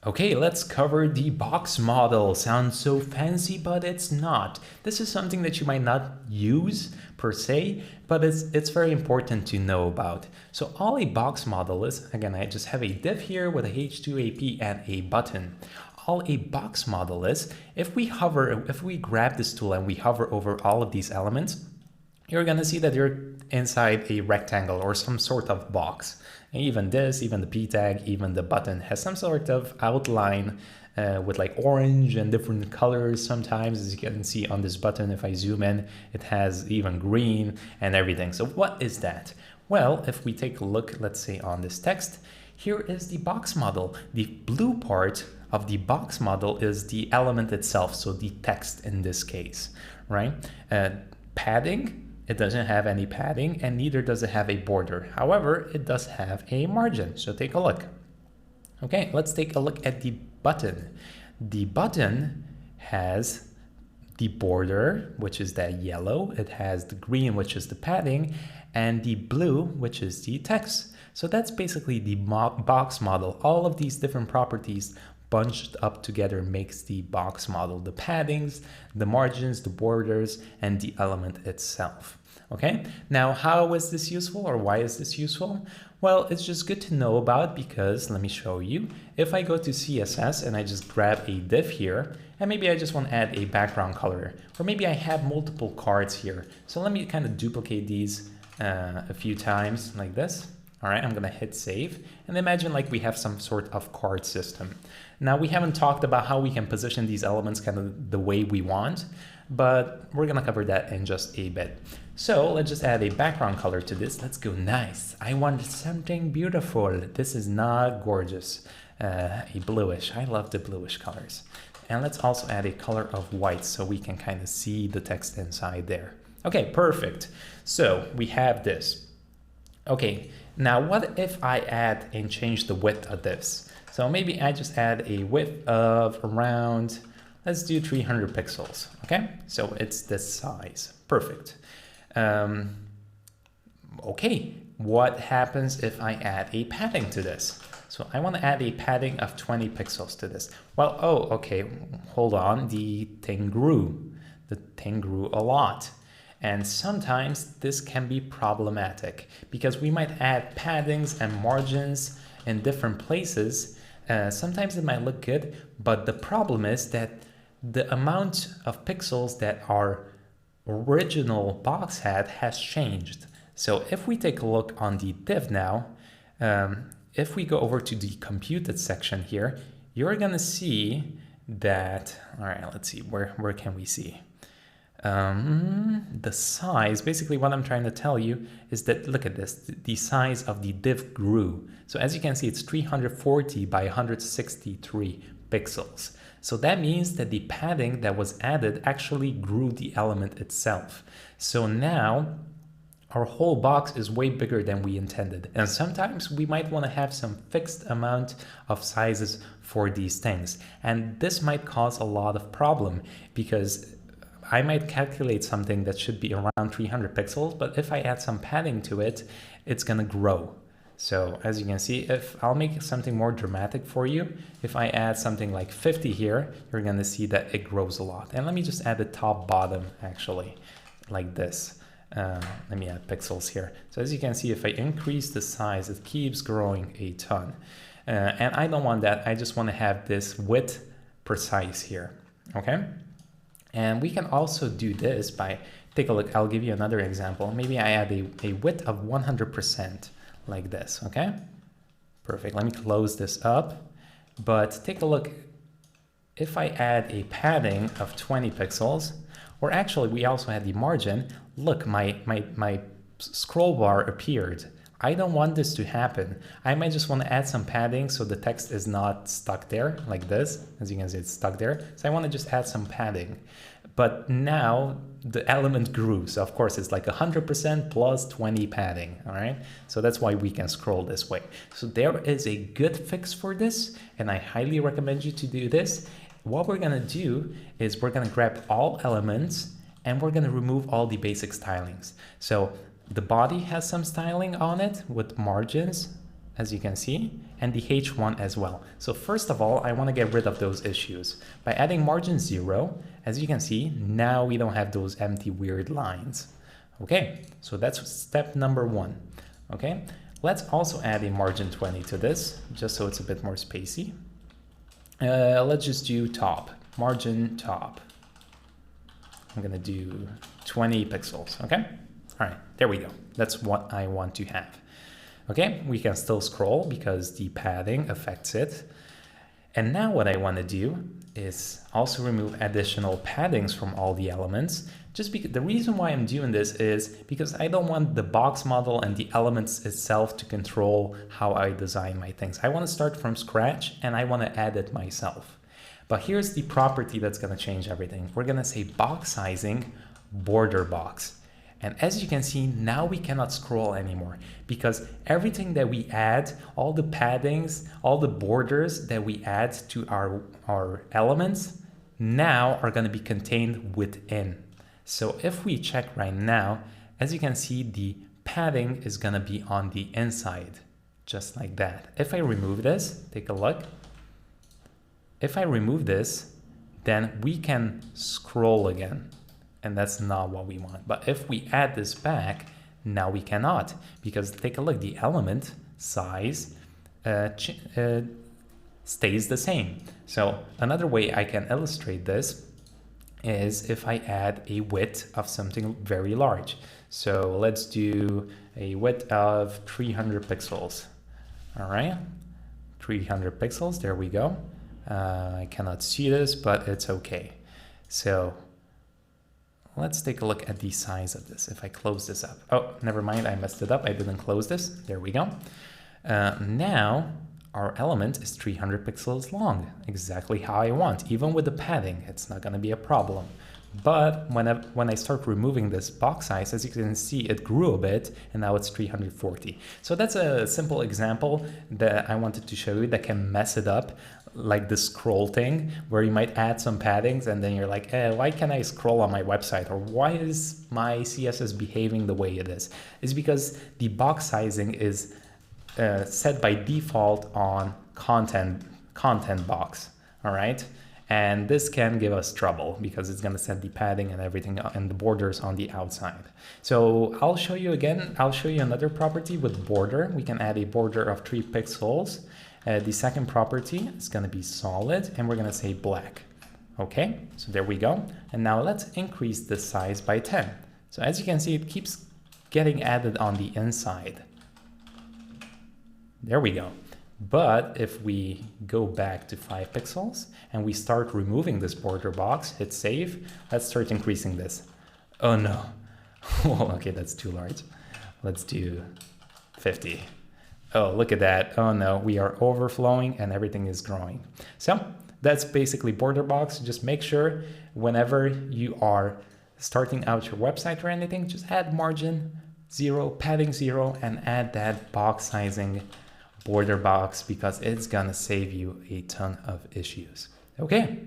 Okay, let's cover the box model. Sounds so fancy, but it's not. This is something that you might not use per se, but it's very important to know about. So all a box model is, again, I just have a div here with a h2ap and a button. All a box model is, if we grab this tool and we hover over all of these elements, you're gonna see that you're inside a rectangle or some sort of box. And even this, even the p tag, even the button has some sort of outline with like orange and different colors sometimes. As you can see on this button, if I zoom in, it has even green and everything. So what is that? Well, if we take a look, let's say on this text, here is the box model. The blue part of the box model is the element itself, so the text in this case, right? Padding, it doesn't have any padding, and neither does it have a border. However, it does have a margin, so take a look. Okay, let's take a look at the button. The button has the border, which is that yellow, it has the green, which is the padding, and the blue, which is the text. So that's basically the box model. All of these different properties bunched up together makes the box model: the paddings, the margins, the borders, and the element itself. Okay, now how is this useful, or why is this useful? Well, it's just good to know about, because let me show you. If I go to CSS and I just grab a div here, and maybe I just want to add a background color, or maybe I have multiple cards here. So let me kind of duplicate these a few times like this. All right, I'm gonna hit save, and imagine like we have some sort of card system. Now we haven't talked about how we can position these elements kind of the way we want, but we're gonna cover that in just a bit. So let's just add a background color to this. Let's go nice. I want something beautiful. This is not gorgeous. A bluish. I love the bluish colors. And let's also add a color of white so we can kind of see the text inside there. Okay, perfect. So we have this. Okay, now what if I add and change the width of this? So maybe I just add a width of around, let's do 300 pixels, okay? So it's this size, perfect. Okay, what happens if I add a padding to this? So I want to add a padding of 20 pixels to this. Well, oh, okay, hold on, the thing grew. The thing grew a lot. And sometimes this can be problematic because we might add paddings and margins in different places. Sometimes it might look good, but the problem is that the amount of pixels that our original box had has changed. So if we take a look on the div now, if we go over to the computed section here, you're gonna see that, all right, let's see, where can we see? The size, basically what I'm trying to tell you is that, look at this, the size of the div grew. So as you can see, it's 340 by 163 pixels. So that means that the padding that was added actually grew the element itself. So now our whole box is way bigger than we intended. And sometimes we might want to have some fixed amount of sizes for these things. And this might cause a lot of problem because I might calculate something that should be around 300 pixels, but if I add some padding to it, it's gonna grow. So as you can see, if I'll make something more dramatic for you, if I add something like 50 here, you're gonna see that it grows a lot. And let me just add the top bottom actually, like this. Let me add pixels here. So as you can see, if I increase the size, it keeps growing a ton. And I don't want that, I just wanna have this width precise here, okay? And we can also do this by, take a look, I'll give you another example. Maybe I add a width of 100% like this, okay? Perfect, let me close this up. But take a look, if I add a padding of 20 pixels, or actually we also had the margin, look, my scroll bar appeared. I don't want this to happen. I might just want to add some padding so the text is not stuck there like this. As you can see, it's stuck there. So I want to just add some padding. But now the element grew. So of course it's like 100% plus 20 padding, all right? So that's why we can scroll this way. So there is a good fix for this, and I highly recommend you to do this. What we're gonna do is we're gonna grab all elements and we're gonna remove all the basic stylings. So the body has some styling on it with margins, as you can see, and the H1 as well. So first of all, I want to get rid of those issues. By adding margin 0, as you can see, now we don't have those empty weird lines. Okay, so that's step number 1. Okay, let's also add a margin 20 to this, just so it's a bit more spacey. Let's just do top, margin top. I'm gonna do 20 pixels, okay? All right, there we go. That's what I want to have. Okay, we can still scroll because the padding affects it. And now what I want to do is also remove additional paddings from all the elements. Just because the reason why I'm doing this is because I don't want the box model and the elements itself to control how I design my things. I want to start from scratch and I want to add it myself. But here's the property that's going to change everything. We're going to say box sizing border box. And as you can see, now we cannot scroll anymore because everything that we add, all the paddings, all the borders that we add to our elements now are going to be contained within. So if we check right now, as you can see, the padding is going to be on the inside, just like that. If I remove this, take a look. If I remove this, then we can scroll again. And that's not what we want. But if we add this back, now we cannot, because take a look, the element size stays the same. So another way I can illustrate this is if I add a width of something very large. So let's do a width of 300 pixels. All right, 300 pixels, there we go. I cannot see this, but it's okay. So let's take a look at the size of this. If I close this up, oh, never mind, I messed it up. I didn't close this. There we go. Now our element is 300 pixels long, exactly how I want. Even with the padding, it's not going to be a problem. But when I start removing this box size, as you can see, it grew a bit and now it's 340. So that's a simple example that I wanted to show you that can mess it up, like the scroll thing, where you might add some paddings and then you're like, why can't I scroll on my website? Or why is my CSS behaving the way it is? It's because the box sizing is set by default on content box, all right? And this can give us trouble because it's going to set the padding and everything and the borders on the outside. So I'll show you again. I'll show you another property with border. We can add a border of 3 pixels. The second property is going to be solid and we're going to say black. Okay, so there we go. And now let's increase the size by 10. So as you can see, it keeps getting added on the inside. There we go. But if we go back to 5 pixels and we start removing this border box, hit save, let's start increasing this. Oh no. Oh, okay, that's too large. Let's do 50. Oh, look at that. Oh no, we are overflowing and everything is growing. So that's basically border box. Just make sure whenever you are starting out your website or anything, just add margin 0, padding 0, and add that box sizing border box because it's gonna save you a ton of issues. Okay.